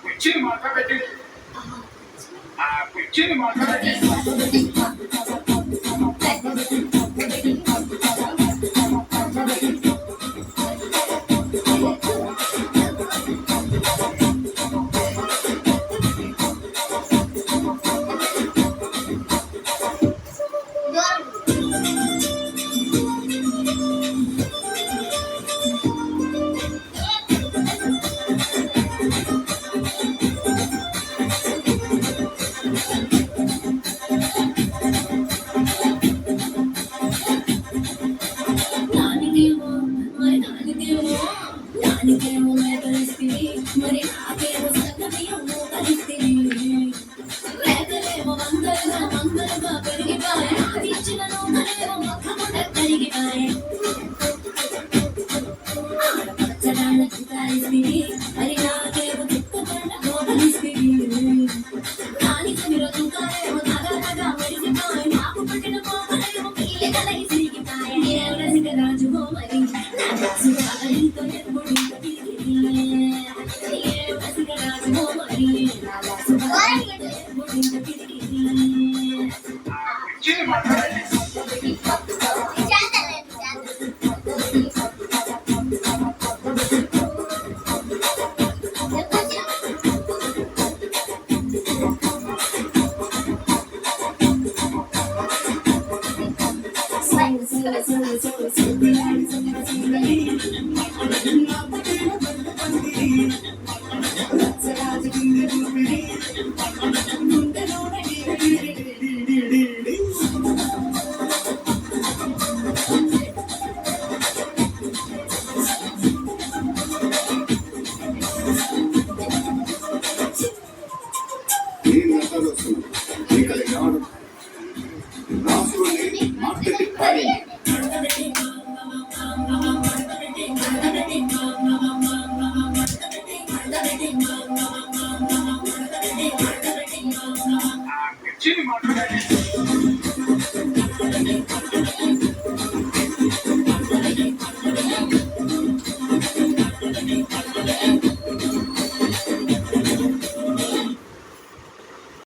కుర్చీని మొక్క పెట్టి కుర్చీని మొక్క పెట్టి మరి నాకేమో సంగతియో కలిస్తివి రేతలేమో మందలుగా పెరిగిపాయ ఆదిచ్చిన నూనెలేమో మొక్కముండ కరిగిపాయ ఆడపచ్చడాళ్ళకు కాలిస్తివి మరి నాకేమో చుక్కపండ కలిస్తివి కాని సుమిర చుక్కాలేమో తగలగా మెరిసిపాయ నాకు పట్టిన పోకలేమో పీలి కలగి సిరిగిపాయ రసిక రాజుగో మరి నా రాజుగా అలితో ఎప్పుడు కుర్చీని మొక్క పెట్టి